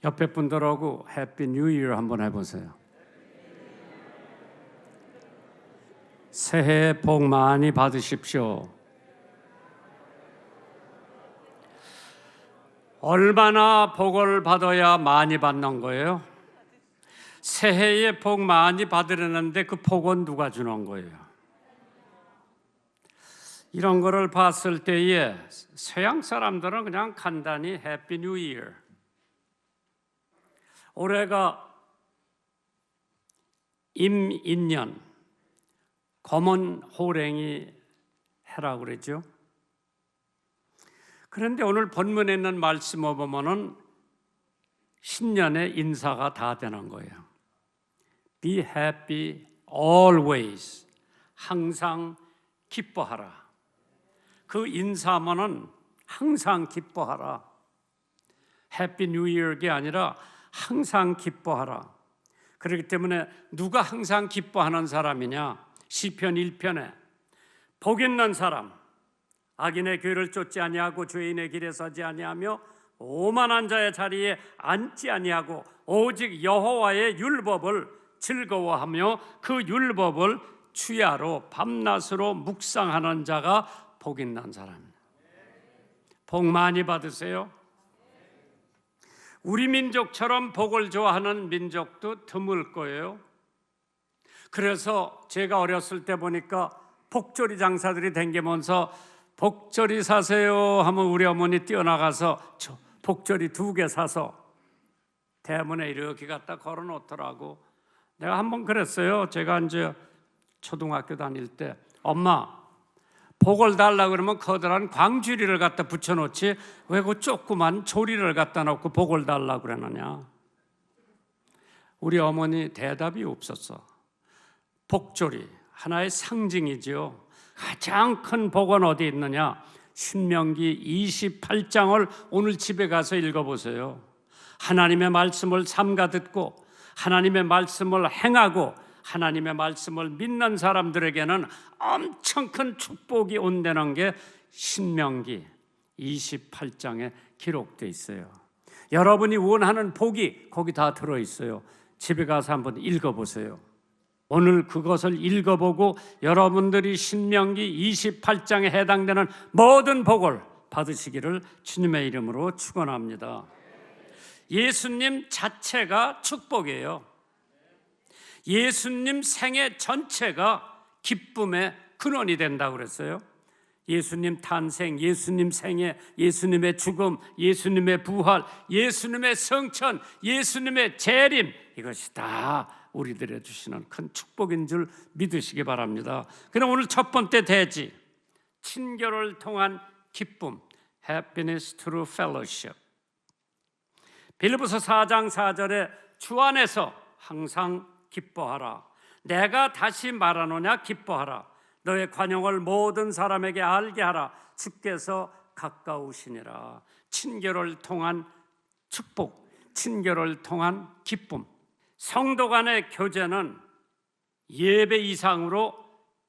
옆에 분들하고 해피 뉴 이어 한번 해보세요. 새해 복 많이 받으십시오. 얼마나 복을 받아야 많이 받는 거예요? 새해에 복 많이 받으려는데 그 복은 누가 주는 거예요? 이런 거를 봤을 때에 서양 사람들은 그냥 간단히 해피 뉴 이어. 올해가 임인년, 검은 호랭이 해라고 그랬죠. 그런데 오늘 본문에 있는 말씀을 보면은 신년의 인사가 다 되는 거예요. Be happy always. 항상 기뻐하라. 그 인사문은 항상 기뻐하라. 해피 뉴 이어가 아니라 항상 기뻐하라. 그렇기 때문에 누가 항상 기뻐하는 사람이냐? 시편 1편에 복 있는 사람, 악인의 길을 쫓지 아니하고 죄인의 길에 서지 아니하며 오만한 자의 자리에 앉지 아니하고 오직 여호와의 율법을 즐거워하며 그 율법을 주야로 밤낮으로 묵상하는 자가 복 있는 사람입니다. 복 많이 받으세요. 우리 민족처럼 복을 좋아하는 민족도 드물 거예요. 그래서 제가 어렸을 때 보니까 복조리 장사들이 댕기면서 복조리 사세요 하면 우리 어머니 뛰어나가서 복조리 2개 사서 대문에 이렇게 갖다 걸어 놓더라고. 내가 한번 그랬어요. 제가 이제 초등학교 다닐 때 엄마 복을 달라고 그러면 커다란 광주리를 갖다 붙여놓지 왜 그 조그만 조리를 갖다 놓고 복을 달라고 그러느냐. 우리 어머니 대답이 없었어. 복조리 하나의 상징이지요. 가장 큰 복은 어디 있느냐? 신명기 28장을 오늘 집에 가서 읽어보세요. 하나님의 말씀을 삼가 듣고 하나님의 말씀을 행하고 하나님의 말씀을 믿는 사람들에게는 엄청 큰 축복이 온다는 게 신명기 28장에 기록되어 있어요. 여러분이 원하는 복이 거기 다 들어있어요. 집에 가서 한번 읽어보세요. 오늘 그것을 읽어보고 여러분들이 신명기 28장에 해당되는 모든 복을 받으시기를 주님의 이름으로 축원합니다. 예수님 자체가 축복이에요. 예수님 생애 전체가 기쁨의 근원이 된다고 그랬어요. 예수님 탄생, 예수님 생애, 예수님의 죽음, 예수님의 부활, 예수님의 성천, 예수님의 재림, 이것이 다 우리들의 주시는 큰 축복인 줄 믿으시기 바랍니다. 그럼 오늘 첫 번째 대지, 친교를 통한 기쁨, Happiness through Fellowship. 빌립보서 4장 4절에 주 안에서 항상 기뻐하라. 내가 다시 말하노냐 기뻐하라. 너의 관용을 모든 사람에게 알게 하라. 주께서 가까우시니라. 친교를 통한 축복, 친교를 통한 기쁨. 성도 간의 교제는 예배 이상으로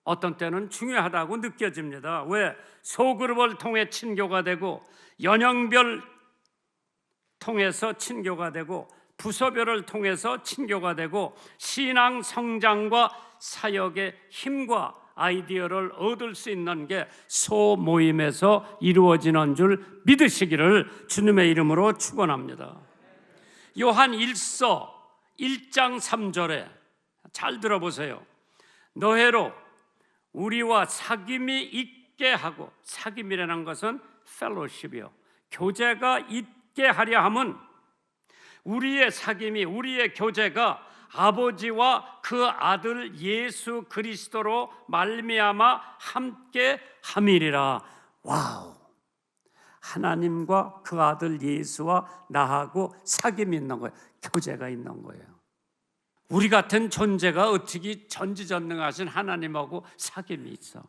어떤 때는 중요하다고 느껴집니다. 왜? 소그룹을 통해 친교가 되고 연령별 통해서 친교가 되고 부서별을 통해서 친교가 되고 신앙 성장과 사역의 힘과 아이디어를 얻을 수 있는 게 소모임에서 이루어지는 줄 믿으시기를 주님의 이름으로 축원합니다. 요한 1서 1장 3절에 잘 들어보세요. 너희로 우리와 사귐이 있게 하고, 사귐이라는 것은 펠로십이요, 교제가 있게 하려 함은 우리의 사귐이, 우리의 교제가 아버지와 그 아들 예수 그리스도로 말미암아 함께 함이리라. 와우! 하나님과 그 아들 예수와 나하고 사귐이 있는 거예요. 교제가 있는 거예요. 우리 같은 존재가 어떻게 전지전능하신 하나님하고 사귐이 있어?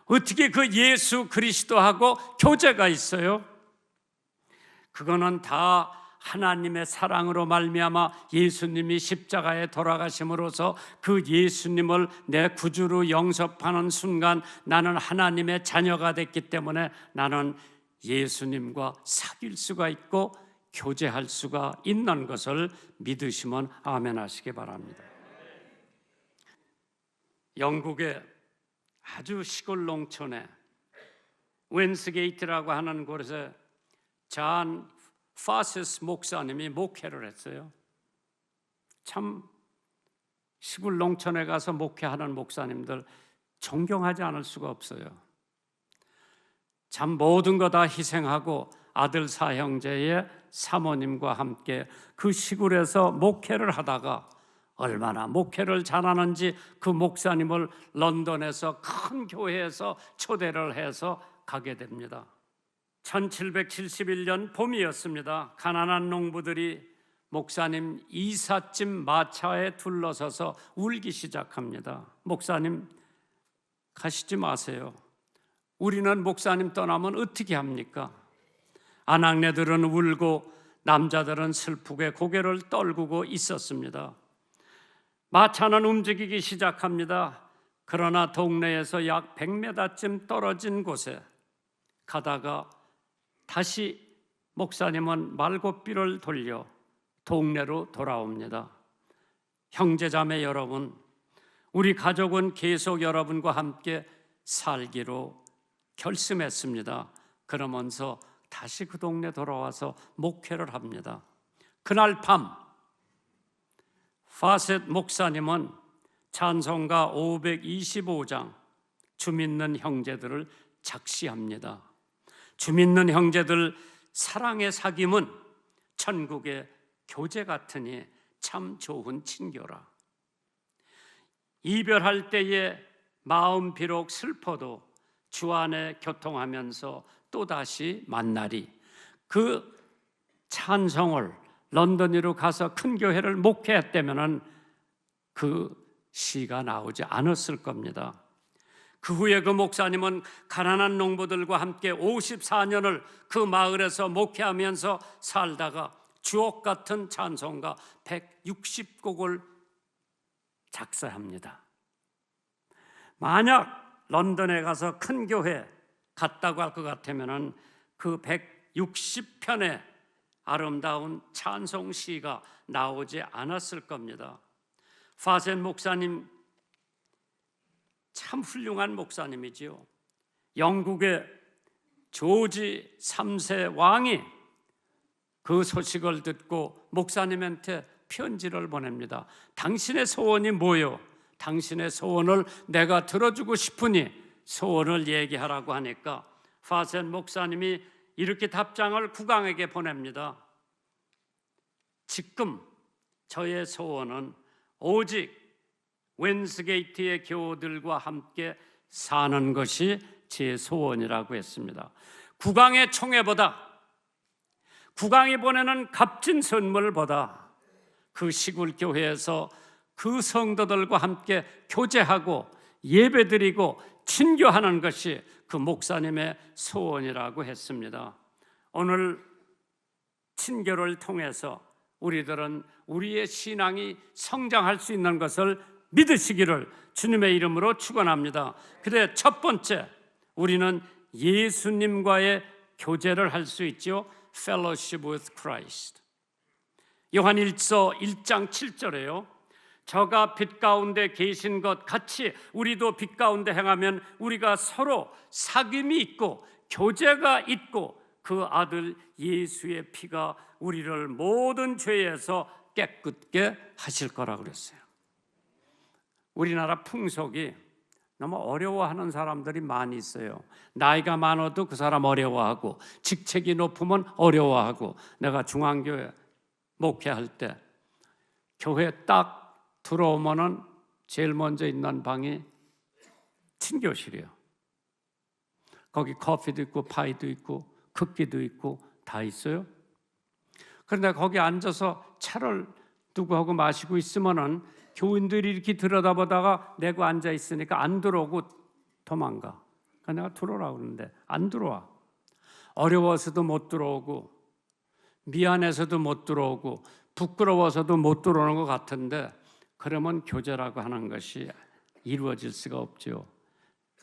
어떻게 그 예수 그리스도하고 교제가 있어요? 그거는 다 하나님의 사랑으로 말미암아 예수님이 십자가에 돌아가심으로써 그 예수님을 내 구주로 영접하는 순간 나는 하나님의 자녀가 됐기 때문에 나는 예수님과 사귈 수가 있고 교제할 수가 있는 것을 믿으시면 아멘 하시기 바랍니다. 영국의 아주 시골 농촌에 웬스게이트라고 하는 곳에 존 파세스 목사님이 목회를 했어요. 참 시골 농촌에 가서 목회하는 목사님들 존경하지 않을 수가 없어요. 참 모든 거 다 희생하고 아들 사형제의 사모님과 함께 그 시골에서 목회를 하다가 얼마나 목회를 잘하는지 그 목사님을 런던에서 큰 교회에서 초대를 해서 가게 됩니다. 1771년 봄이었습니다. 가난한 농부들이 목사님 이삿짐 마차에 둘러서서 울기 시작합니다. 목사님 가시지 마세요. 우리는 목사님 떠나면 어떻게 합니까? 아낙네들은 울고 남자들은 슬프게 고개를 떨구고 있었습니다. 마차는 움직이기 시작합니다. 그러나 동네에서 약 100m쯤 떨어진 곳에 가다가 다시 목사님은 말고삐를 돌려 동네로 돌아옵니다. 형제자매 여러분, 우리 가족은 계속 여러분과 함께 살기로 결심했습니다. 그러면서 다시 그 동네 돌아와서 목회를 합니다. 그날 밤 파셋 목사님은 찬송가 525장 주 믿는 형제들을 작시합니다. 주 믿는 형제들 사랑의 사귐은 천국의 교제 같으니 참 좋은 친교라. 이별할 때에 마음 비록 슬퍼도 주 안에 교통하면서 또다시 만나리. 그 찬송을 런던으로 가서 큰 교회를 목회했다면 그 시가 나오지 않았을 겁니다. 그 후에 그 목사님은 가난한 농부들과 함께 54년을 그 마을에서 목회하면서 살다가 주옥 같은 찬송가 160곡을 작사합니다. 만약 런던에 가서 큰 교회 갔다고 할 것 같으면 그 160편의 아름다운 찬송 시가 나오지 않았을 겁니다. 파셋 목사님 참 훌륭한 목사님이지요. 영국의 조지 3세 왕이 그 소식을 듣고 목사님한테 편지를 보냅니다. 당신의 소원이 뭐요? 당신의 소원을 내가 들어주고 싶으니 소원을 얘기하라고 하니까 파셋 목사님이 이렇게 답장을 국왕에게 보냅니다. 지금 저의 소원은 오직 웬스게이트의 교우들과 함께 사는 것이 제 소원이라고 했습니다. 국왕의 총애보다, 국왕이 보내는 값진 선물보다 그 시골 교회에서 그 성도들과 함께 교제하고 예배드리고 친교하는 것이 그 목사님의 소원이라고 했습니다. 오늘 친교를 통해서 우리들은 우리의 신앙이 성장할 수 있는 것을 믿으시기를 주님의 이름으로 축원합니다. 그런데 첫 번째, 우리는 예수님과의 교제를 할 수 있죠. Fellowship with Christ. 요한일서 1장 7절에요. 저가 빛 가운데 계신 것 같이 우리도 빛 가운데 행하면 우리가 서로 사귐이 있고 교제가 있고 그 아들 예수의 피가 우리를 모든 죄에서 깨끗게 하실 거라고 그랬어요. 우리나라 풍속이 너무 어려워하는 사람들이 많이 있어요. 나이가 많아도 그 사람 어려워하고 직책이 높으면 어려워하고. 내가 중앙교회 목회할 때 교회 딱 들어오면은 제일 먼저 있는 방이 친교실이에요. 거기 커피도 있고 파이도 있고 크기도 있고 다 있어요. 그런데 거기 앉아서 차를 누구하고 마시고 있으면은 교인들이 이렇게 들여다보다가 내가 앉아 있으니까 안 들어오고 도망가. 그러니까 내가 들어오라고 그러는데 안 들어와. 어려워서도 못 들어오고 미안해서도 못 들어오고 부끄러워서도 못 들어오는 것 같은데, 그러면 교제라고 하는 것이 이루어질 수가 없죠.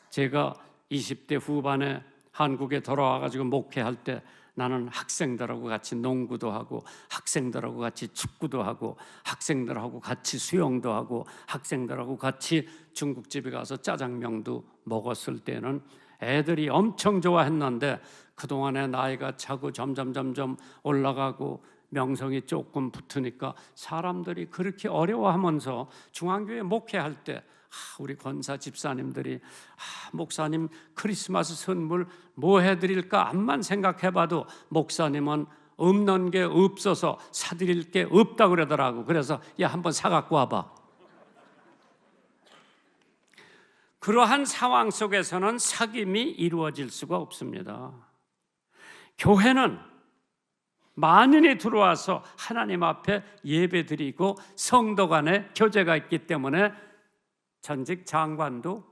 제가 20대 후반에 한국에 돌아와가지고 목회할 때 나는 학생들하고 같이 농구도 하고 학생들하고 같이 축구도 하고 학생들하고 같이 수영도 하고 학생들하고 같이 중국집에 가서 짜장면도 먹었을 때는 애들이 엄청 좋아했는데 그동안에 나이가 차고 점점 올라가고 명성이 조금 붙으니까 사람들이 그렇게 어려워하면서 중앙교회 목회할 때 우리 권사 집사님들이 목사님 크리스마스 선물 뭐 해드릴까 암만 생각해봐도 목사님은 없는 게 없어서 사드릴 게 없다 그러더라고. 그래서 야 한번 사갖고 와봐. 그러한 상황 속에서는 사귐이 이루어질 수가 없습니다. 교회는 만인이 들어와서 하나님 앞에 예배드리고 성도 간에 교제가 있기 때문에 전직 장관도,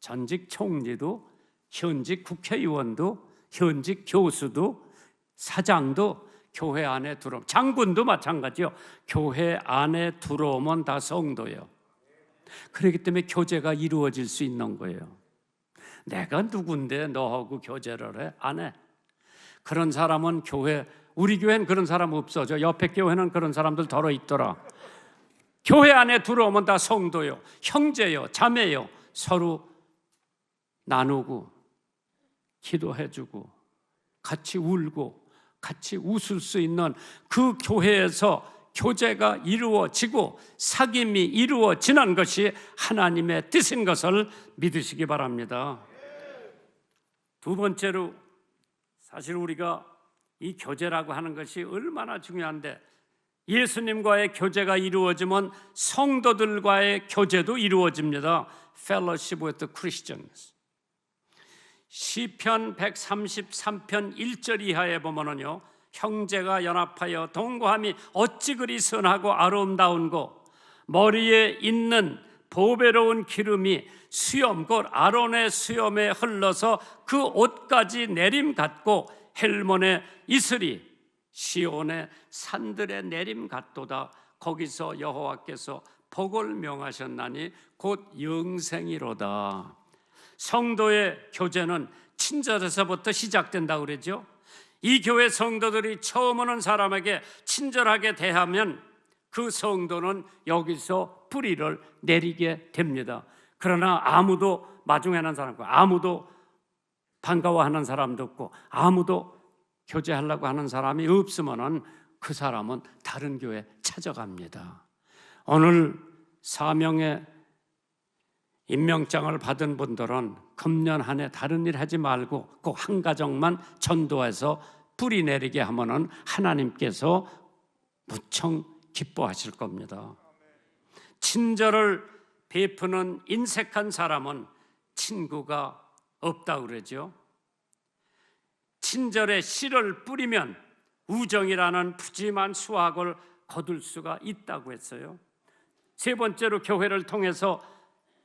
전직 총리도, 현직 국회의원도, 현직 교수도, 사장도 교회 안에 들어오면, 장군도 마찬가지요. 교회 안에 들어오면 다 성도예요. 그렇기 때문에 교제가 이루어질 수 있는 거예요. 내가 누군데 너하고 교제를 해? 안 해. 그런 사람은 우리 교회는 그런 사람 없어. 저 옆에 교회는 그런 사람들 덜어 있더라. 교회 안에 들어오면 다 성도요, 형제요, 자매요. 서로 나누고 기도해주고 같이 울고 같이 웃을 수 있는 그 교회에서 교제가 이루어지고 사귐이 이루어지는 것이 하나님의 뜻인 것을 믿으시기 바랍니다. 두 번째로, 사실 우리가 이 교제라고 하는 것이 얼마나 중요한데, 예수님과의 교제가 이루어지면 성도들과의 교제도 이루어집니다. Fellowship with the Christians. 시편 133편 1절 이하에 보면은요, 형제가 연합하여 동거함이 어찌 그리 선하고 아름다운고, 머리에 있는 보배로운 기름이 수염 곧 아론의 수염에 흘러서 그 옷까지 내림 같고 헬몬의 이슬이 시온의 산들의 내림 같도다. 거기서 여호와께서 복을 명하셨나니 곧 영생이로다. 성도의 교제는 친절에서부터 시작된다고 그러죠. 이 교회 성도들이 처음 오는 사람에게 친절하게 대하면 그 성도는 여기서 뿌리를 내리게 됩니다. 그러나 아무도 마중하는 사람과 아무도 반가워하는 사람도 없고 아무도 교제하려고 하는 사람이 없으면 그 사람은 다른 교회 찾아갑니다. 오늘 사명의 임명장을 받은 분들은 금년 한 해 다른 일 하지 말고 꼭 한 가정만 전도해서 뿌리 내리게 하면은 하나님께서 무척 기뻐하실 겁니다. 친절을 베푸는 인색한 사람은 친구가 없다고 그러죠. 친절에 씨를 뿌리면 우정이라는 푸짐한 수확을 거둘 수가 있다고 했어요. 세 번째로, 교회를 통해서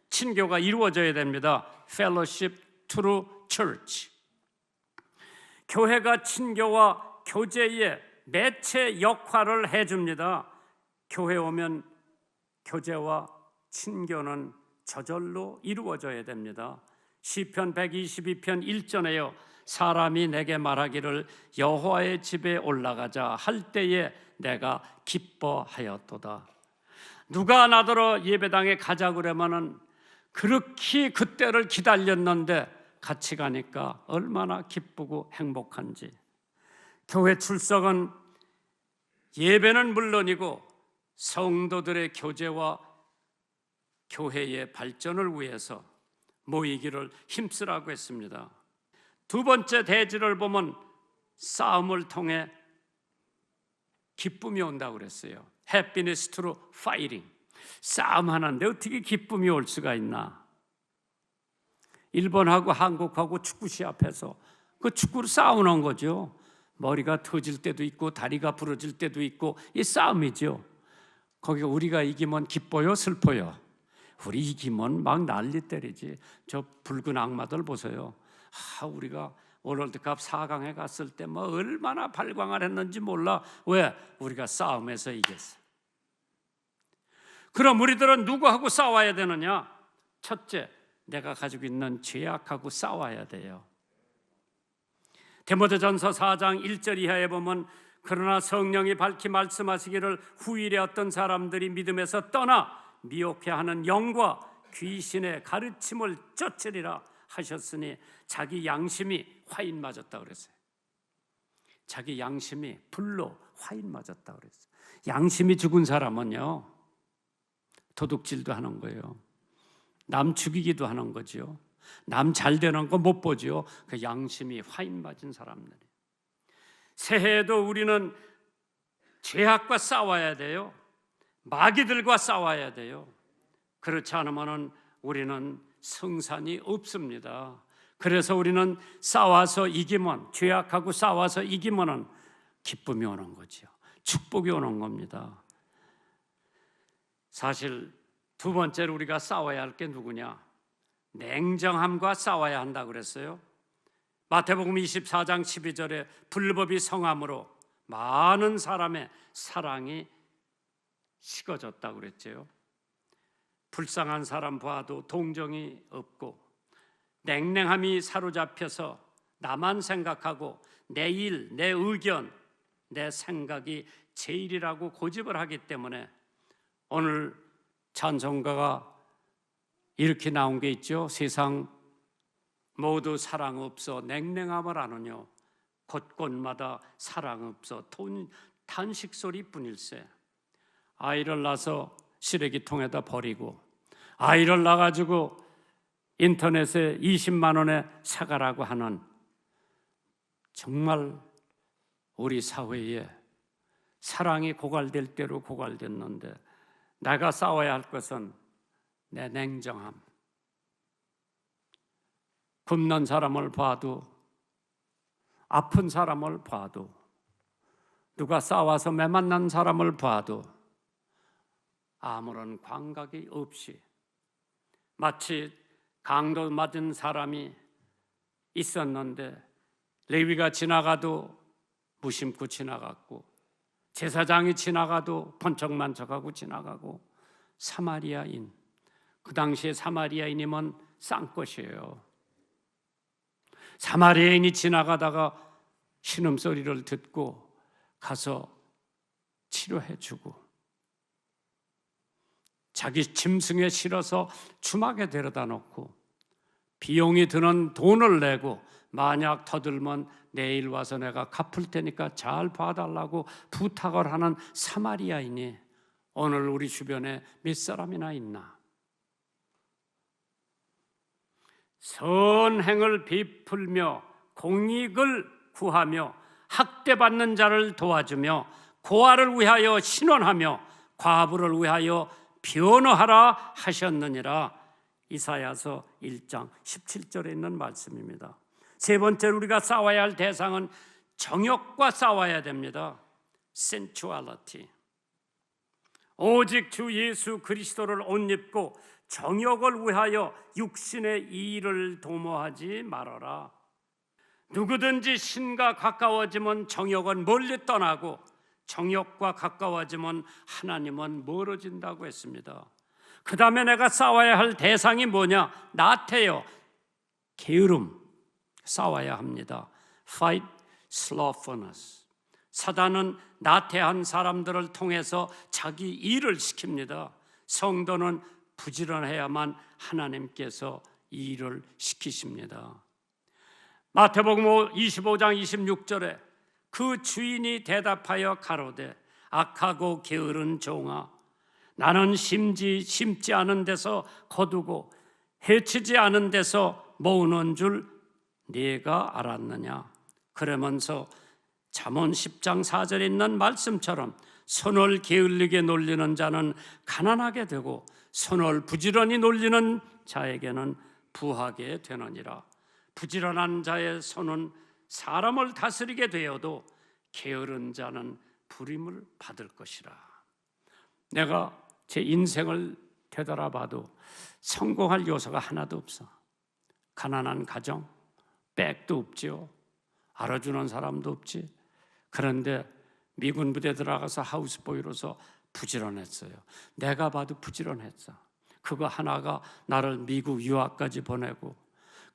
친교가 이루어져야 됩니다. Fellowship through Church. 교회가 친교와 교제의 매체 역할을 해줍니다. 교회 오면 교제와 친교는 저절로 이루어져야 됩니다. 시편 122편 1절에요. 사람이 내게 말하기를 여호와의 집에 올라가자 할 때에 내가 기뻐하였도다. 누가 나더러 예배당에 가자 그러면은 그렇게 그때를 기다렸는데 같이 가니까 얼마나 기쁘고 행복한지. 교회 출석은 예배는 물론이고 성도들의 교제와 교회의 발전을 위해서 모이기를 힘쓰라고 했습니다. 두 번째 대지를 보면 싸움을 통해 기쁨이 온다고 그랬어요. Happiness through fighting. 싸움하는데 어떻게 기쁨이 올 수가 있나? 일본하고 한국하고 축구 시합해서 그 축구로 싸우는 거죠. 머리가 터질 때도 있고 다리가 부러질 때도 있고, 이 싸움이죠. 거기 우리가 이기면 기뻐요, 슬퍼요? 우리 이기면 막 난리 때리지. 저 붉은 악마들 보세요. 우리가 월드컵 4강에 갔을 때 뭐 얼마나 발광을 했는지 몰라. 왜? 우리가 싸움에서 이겼어. 그럼 우리들은 누구하고 싸워야 되느냐? 첫째, 내가 가지고 있는 죄악하고 싸워야 돼요. 디모데전서 4장 1절 이하에 보면 그러나 성령이 밝히 말씀하시기를 후일에 어떤 사람들이 믿음에서 떠나 미혹해하는 영과 귀신의 가르침을 쫓으리라 하셨으니 자기 양심이 화인 맞았다 그랬어요. 자기 양심이 불로 화인 맞았다 그랬어요. 양심이 죽은 사람은요, 도둑질도 하는 거예요. 남 죽이기도 하는 거죠. 남 잘 되는 거 못 보죠. 그 양심이 화인 맞은 사람들이. 새해에도 우리는 죄악과 싸워야 돼요. 마귀들과 싸워야 돼요. 그렇지 않으면 우리는 승산이 없습니다. 그래서 우리는 싸워서 이기면, 죄악하고 싸워서 이기면 기쁨이 오는 거죠. 축복이 오는 겁니다. 사실 두 번째로 우리가 싸워야 할 게 누구냐? 냉정함과 싸워야 한다고 그랬어요. 마태복음 24장 12절에 불법이 성함으로 많은 사람의 사랑이 식어졌다고 그랬죠. 불쌍한 사람 봐도 동정이 없고 냉랭함이 사로잡혀서 나만 생각하고 내 일, 내 의견, 내 생각이 제일이라고 고집을 하기 때문에 오늘 찬송가가 이렇게 나온 게 있죠. 세상 모두 사랑 없어 냉랭함을 아느뇨 곳곳마다 사랑 없어 탄식 소리뿐일세. 아이를 낳아서 쓰레기통에다 버리고 아이를 낳아가지고 인터넷에 20만 원에 사가라고 하는, 정말 우리 사회에 사랑이 고갈될 대로 고갈됐는데 내가 싸워야 할 것은 내 냉정함. 굶는 사람을 봐도, 아픈 사람을 봐도, 누가 싸워서 매 만난 사람을 봐도 아무런 감각이 없이 마치 강도 맞은 사람이 있었는데 레위가 지나가도 무심코 지나갔고 제사장이 지나가도 번쩍만쩍하고 지나가고 사마리아인, 그 당시에 사마리아인이면 싼것이에요. 사마리아인이 지나가다가 신음소리를 듣고 가서 치료해주고 자기 짐승에 실어서 주막에 데려다 놓고 비용이 드는 돈을 내고 만약 터들면 내일 와서 내가 갚을 테니까 잘 봐달라고 부탁을 하는 사마리아인이 오늘 우리 주변에 몇 사람이나 있나? 선행을 베풀며 공익을 구하며 학대받는 자를 도와주며 고아를 위하여 신원하며 과부를 위하여 변호하라 하셨느니라. 이사야서 1장 17절에 있는 말씀입니다. 세 번째로 우리가 싸워야 할 대상은 정욕과 싸워야 됩니다. sensuality. 오직 주 예수 그리스도를 옷 입고 정욕을 위하여 육신의 이의를 도모하지 말아라. 누구든지 신과 가까워지면 정욕은 멀리 떠나고 정욕과 가까워지면 하나님은 멀어진다고 했습니다. 그 다음에 내가 싸워야 할 대상이 뭐냐? 나태요, 게으름, 싸워야 합니다. Fight slothfulness. 사단은 나태한 사람들을 통해서 자기 일을 시킵니다. 성도는 부지런해야만 하나님께서 일을 시키십니다. 마태복음 25장 26절에 그 주인이 대답하여 가로되 악하고 게으른 종아, 나는 심지 않은 데서 거두고 해치지 않은 데서 모으는 줄 네가 알았느냐? 그러면서 잠언 10장 4절에 있는 말씀처럼 손을 게을리게 놀리는 자는 가난하게 되고 손을 부지런히 놀리는 자에게는 부하게 되느니라. 부지런한 자의 손은 사람을 다스리게 되어도 게으른 자는 부림을 받을 것이라. 내가 제 인생을 되돌아봐도 성공할 요소가 하나도 없어. 가난한 가정, 백도 없지요. 알아주는 사람도 없지. 그런데 미군 부대 들어가서 하우스보이로서 부지런했어요. 내가 봐도 부지런했어. 그거 하나가 나를 미국 유학까지 보내고,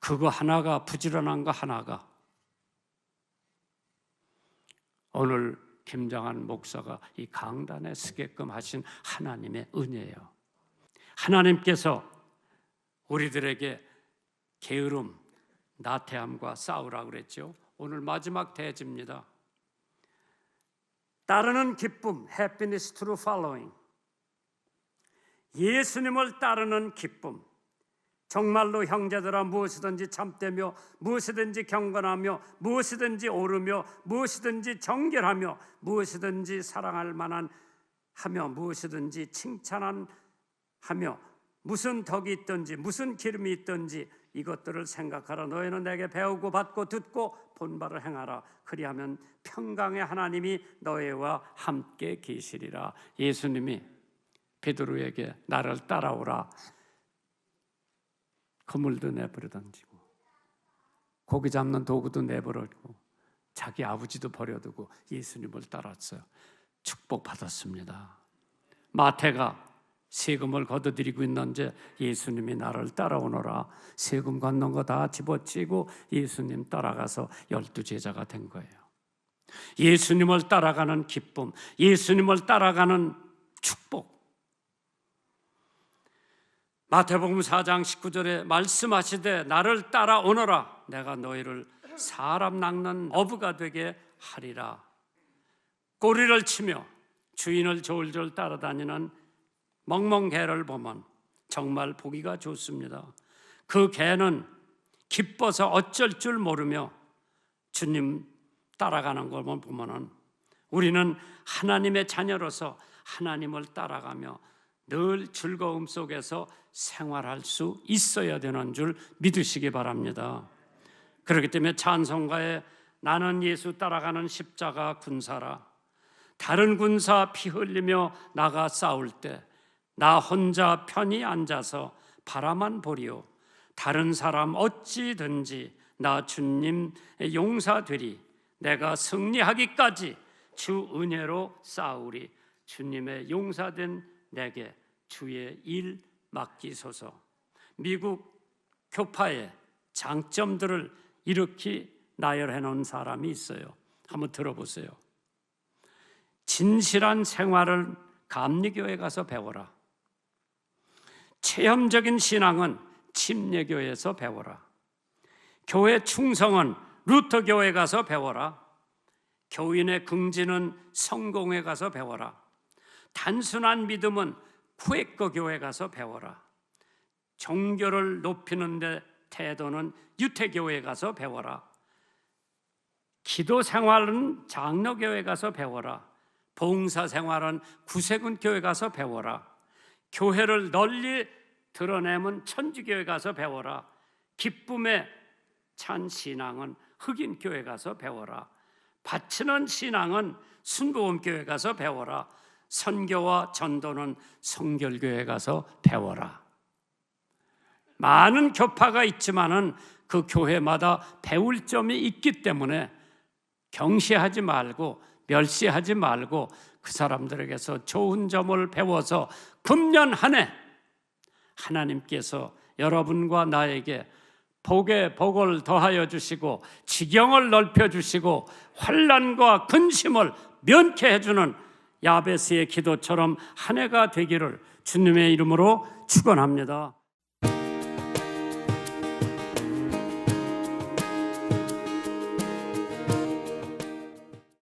그거 하나가, 부지런한 거 하나가 오늘 김정한 목사가 이 강단에 서게끔 하신 하나님의 은혜예요. 하나님께서 우리들에게 게으름, 나태함과 싸우라고 그랬죠. 오늘 마지막 대지입니다. 따르는 기쁨, happiness through following. 예수님을 따르는 기쁨. 정말로 형제들아 무엇이든지 참되며 무엇이든지 경건하며 무엇이든지 옳으며 무엇이든지 정결하며 무엇이든지 사랑할 만한 하며 무엇이든지 칭찬하며 무슨 덕이 있든지 무슨 기름이 있든지 이것들을 생각하라. 너희는 내게 배우고 받고 듣고 본바를 행하라. 그리하면 평강의 하나님이 너희와 함께 계시리라. 예수님이 베드로에게 나를 따라오라. 그물도 내버려 던지고 고기 잡는 도구도 내버려두고 자기 아버지도 버려두고 예수님을 따랐어요. 축복받았습니다. 마태가 세금을 걷어들이고 있는데 예수님이 나를 따라오너라. 세금 걷는 거 다 집어치고 예수님 따라가서 12제자가 된 거예요. 예수님을 따라가는 기쁨, 예수님을 따라가는 축복. 마태복음 4장 19절에 말씀하시되 나를 따라오너라. 내가 너희를 사람 낚는 어부가 되게 하리라. 꼬리를 치며 주인을 졸졸 따라다니는 멍멍개를 보면 정말 보기가 좋습니다. 그 개는 기뻐서 어쩔 줄 모르며 주님 따라가는 걸 보면 우리는 하나님의 자녀로서 하나님을 따라가며 늘 즐거움 속에서 생활할 수 있어야 되는 줄 믿으시기 바랍니다. 그렇기 때문에 찬송가에 나는 예수 따라가는 십자가 군사라. 다른 군사 피 흘리며 나가 싸울 때 나 혼자 편히 앉아서 바라만 보리오. 다른 사람 어찌든지 나 주님 용사되리. 내가 승리하기까지 주 은혜로 싸우리. 주님의 용사된 내게 주의 일 맡기소서. 미국 교파의 장점들을 이렇게 나열해 놓은 사람이 있어요. 한번 들어보세요. 진실한 생활을 감리교회 가서 배워라. 체험적인 신앙은 침례교회에서 배워라. 교회 충성은 루터교회 가서 배워라. 교인의 긍지는 성공회 가서 배워라. 단순한 믿음은 쿠에커 교회 가서 배워라. 종교를 높이는 데 태도는 유태교회 가서 배워라. 기도 생활은 장로교회 가서 배워라. 봉사 생활은 구세군 교회 가서 배워라. 교회를 널리 드러내면 천주교회 가서 배워라. 기쁨에 찬 신앙은 흑인 교회 가서 배워라. 바치는 신앙은 순복음교회 가서 배워라. 선교와 전도는 성결교회 가서 배워라. 많은 교파가 있지만은 그 교회마다 배울 점이 있기 때문에 경시하지 말고 멸시하지 말고 그 사람들에게서 좋은 점을 배워서 금년 한 해 하나님께서 여러분과 나에게 복에 복을 더하여 주시고 지경을 넓혀 주시고 환난과 근심을 면케 해주는 야베스의 기도처럼 한 해가 되기를 주님의 이름으로 축원합니다.